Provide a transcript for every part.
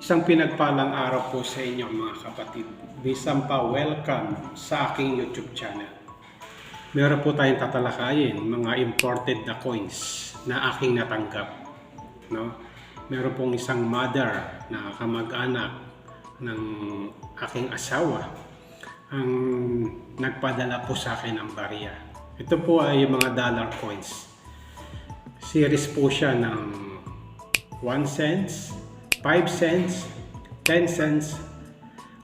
Isang pinagpalang araw po sa inyo mga kapatid. Bisampa, welcome sa aking YouTube channel. Meron po tayong tatalakayin mga imported na coins na aking natanggap. No? Meron pong isang mother na kamag-anak ng aking asawa ang nagpadala po sa akin ng barya. Ito po ay mga dollar coins. Series po siya ng 1 cents, 5 cents, 10 cents,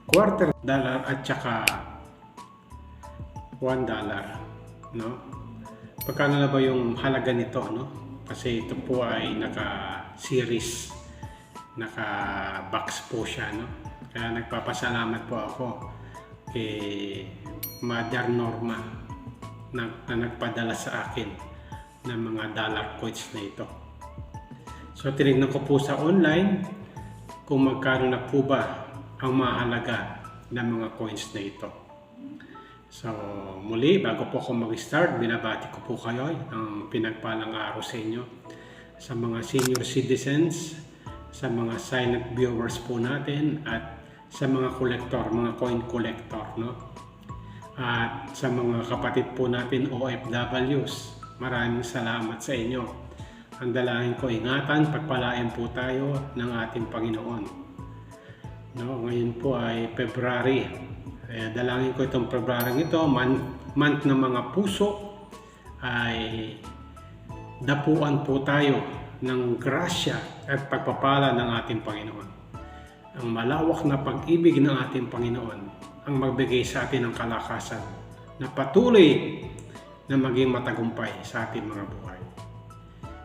quarter dollar at saka $1, no? Pagkano na ba yung halaga nito, no? Kasi ito po ay naka-series, naka-box po siya, no? Kaya nagpapasalamat po ako kay Mother Norma na nagpadala sa akin ng mga dollar coins na ito. So tinignan ko po sa online kung magkano na po ba ang mahalaga ng mga coins na ito. So muli, bago po ako mag-start, binabati ko po kayo ng pinagpalang araw sa inyo, sa mga senior citizens, sa mga silent viewers po natin, at sa mga collector, mga coin collector, no? At sa mga kapatid po natin OFWs, maraming salamat sa inyo. Ang dalangin ko, ingatan, pagpalain po tayo ng ating Panginoon. No, ngayon po ay February. Dalangin ko itong February ito, month ng mga puso, ay dapuan po tayo ng grasya at pagpapala ng ating Panginoon. Ang malawak na pag-ibig ng ating Panginoon ang magbigay sa atin ng kalakasan na patuloy na maging matagumpay sa ating mga buhay.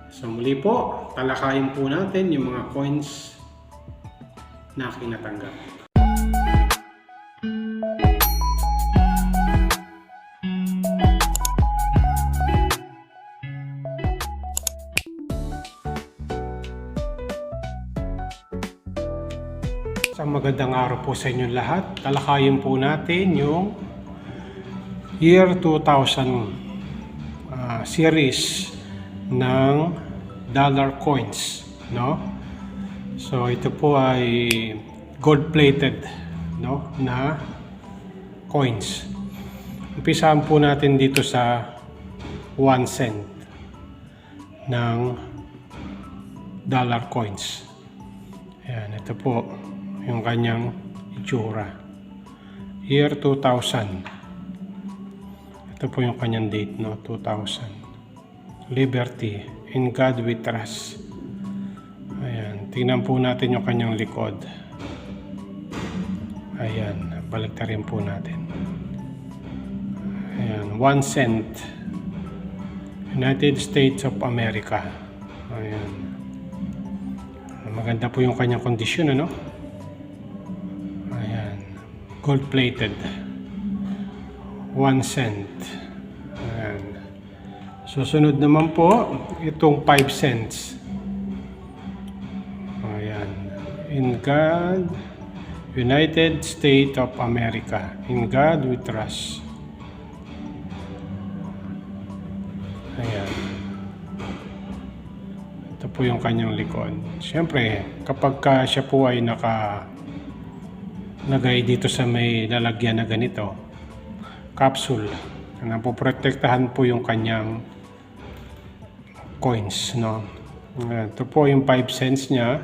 So muli po, talakayin po natin yung mga coins na aking natanggap. Isang magandang araw po sa inyong lahat. Talakayin po natin yung year 2000 series ng dollar coins, no? So ito po ay gold-plated, no, na coins. Umpisahan po natin dito sa 1 cent ng dollar coins. Ayan, ito po yung kanyang itsura. Year 2000. Ito po yung kanyang date, no? 2000. Liberty. In God we trust. Ayan. Tingnan po natin yung kanyang likod. Ayan. Baliktarin po natin. Ayan. 1 cent. United States of America. Ayan. Maganda po yung kanyang kondisyon, ano? Ayan. Gold-plated. 1 cent. Ayan. Susunod naman po, itong 5 cents. Ayan. In God, United States of America. In God we trust. Ayan. Ito po yung kanyang likod. Siyempre, kapag siya po ay nakalagay dito sa may lalagyan na ganito, capsule, na poprotektahan po yung kanyang coins, no? Ito po yung 5 cents niya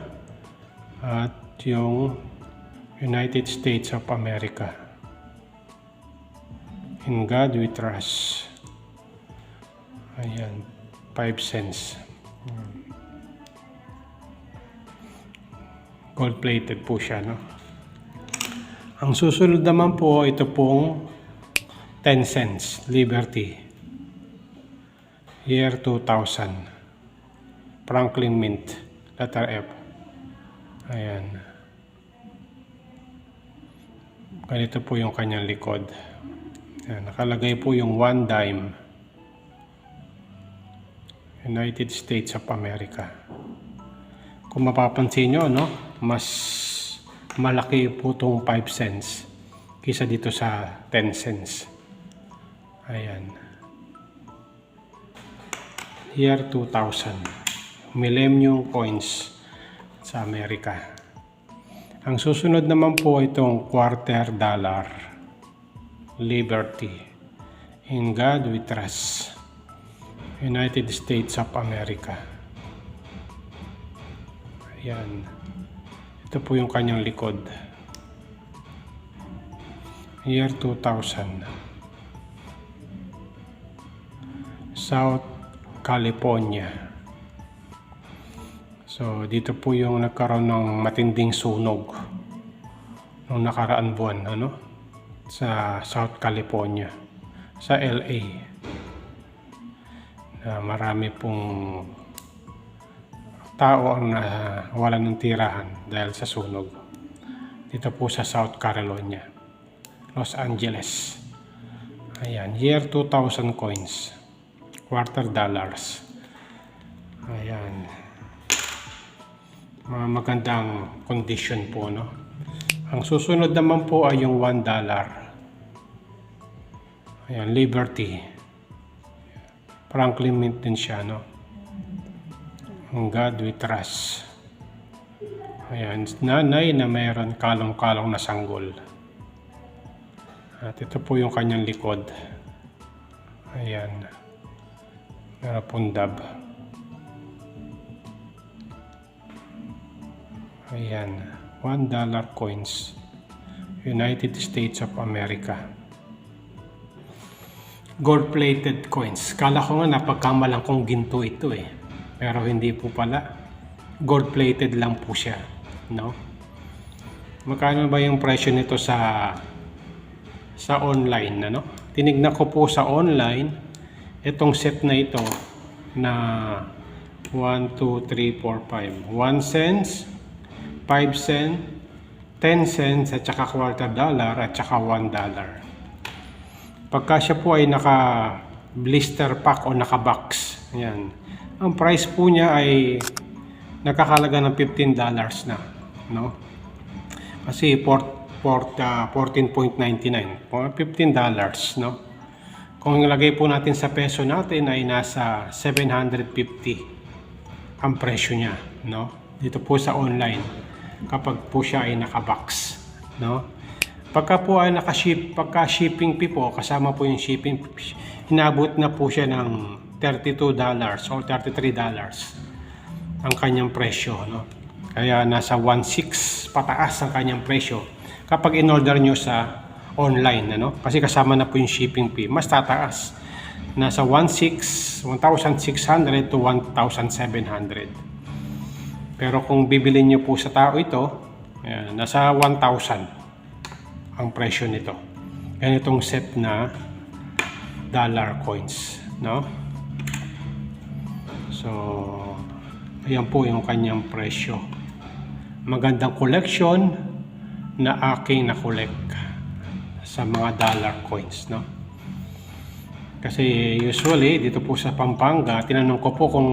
at yung United States of America. In God we trust. Ayan, 5 cents. Gold-plated po siya, no? Ang susunod naman po, ito pong 10 cents, Liberty. Year 2000. Franklin Mint, letter F. Ayan. Ganito po yung kanyang likod. Ayan. Nakalagay po yung 1 dime. United States of America. Kung mapapansin nyo, no, mas malaki po itong 5 cents kaysa dito sa 10 cents. Ayan. Year 2000. Millennium coins sa Amerika. Ang susunod naman po itong $quarter Liberty. In God we trust. United States of America. Ayan. Ito po yung kanyang likod. Year 2000. South California. So, dito po yung nagkaroon ng matinding sunog noong nakaraan buwan, sa South California, sa LA. Marami pong tao ang nawalan ng tirahan dahil sa sunog. Dito po sa South Carolina, Los Angeles. Ayan, year 2000 coins, $quarter. Ayan. Magandang condition po, no? Ang susunod naman po ay yung $1. Ayan, Liberty. Franklin Mint din siya, no? On God we trust. Ayan, nanay na mayroon kalong-kalong na sanggol. At ito po yung kanyang likod. Ayan. Meron pong dab. Ayan, $1 coins, United States of America. Gold-plated coins. Kala ko nga napagkamalang kong ginto ito eh. Pero hindi po pala. Gold-plated lang po siya, no? Magkano ba yung presyo nito sa online, Tinignan ko po sa online itong set na ito na 1, 2, 3, 4, 5. 1 cents, 5 cents, 10 cents, at saka $quarter at saka $1. Pagka siya po ay naka blister pack o naka box, ayan, ang price po niya ay nakakalaga ng $15 na, no? Kasi 14.99, $15, no? Kung ilagay po natin sa peso natin ay nasa 750 ang presyo niya, no? Dito po sa online kapag po siya ay naka-box, no? Pagka po ay pagka shipping fee po, kasama po yung shipping, inabot na po siya ng $32 or $33 ang kanyang presyo, no? Kaya nasa 1.6 pataas ang kanyang presyo kapag in-order nyo sa online, Kasi kasama na po yung shipping fee, mas tataas. Nasa 1,600 to 1,700. Pero kung bibili nyo po sa tao ito, ayan, nasa 1,000 ang presyo nito. Ganitong set na dollar coins, no? So, ayan po yung kanyang presyo. Magandang collection na aking na-collect sa mga dollar coins, no? Kasi usually dito po sa Pampanga, tinanong ko po kung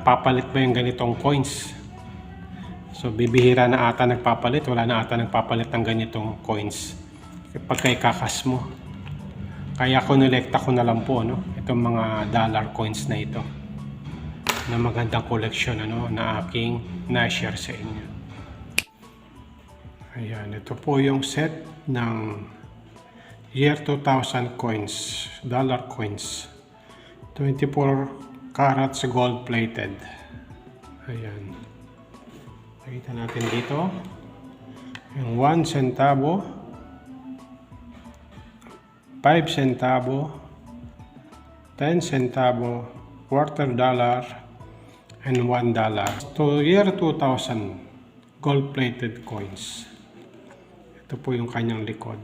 papalit ba yung ganitong coins. So bibihira na ata nagpapalit, wala na ata nagpapalit ng ganitong coins kapag kakas mo. Kaya kinolekta ko na lang po, itong mga dollar coins na ito na magandang collection, na aking na-share sa inyo. Ayan, ito po yung set ng year 2000 coins, dollar coins, 24 carats gold plated. Ayan, nakita natin dito yung 1 centavo, 5 centavo, 10 centavo, $quarter, and $1. So year 2000 gold plated coins. Ito po yung kanyang likod.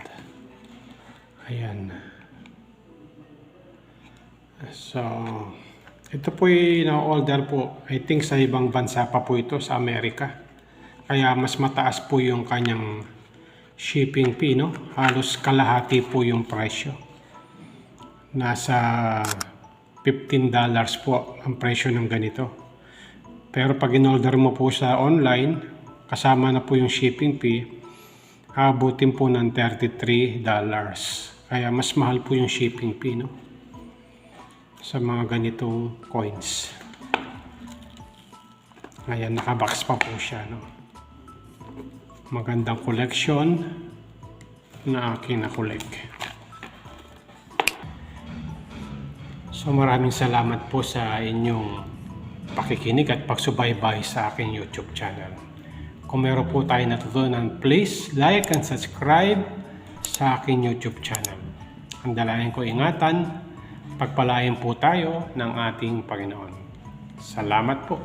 Ayan. So ito po yung na-order po, I think sa ibang bansa pa po ito, sa Amerika. Kaya mas mataas po yung kanyang shipping fee, Halos kalahati po yung presyo. Nasa $15 po ang presyo ng ganito. Pero pag in-order mo po sa online, kasama na po yung shipping fee, abutin po ng $33. Kaya mas mahal po yung shipping fee, sa mga ganitong coins. Ayan, nakabox pa po siya, magandang collection na aking nakolek. So maraming salamat po sa inyong pakikinig at pagsubaybay sa aking YouTube channel. Kung meron po tayo natutunan, please like and subscribe sa aking YouTube channel. Ang dalangin ko, ingatan, pagpalain po tayo ng ating Panginoon. Salamat po.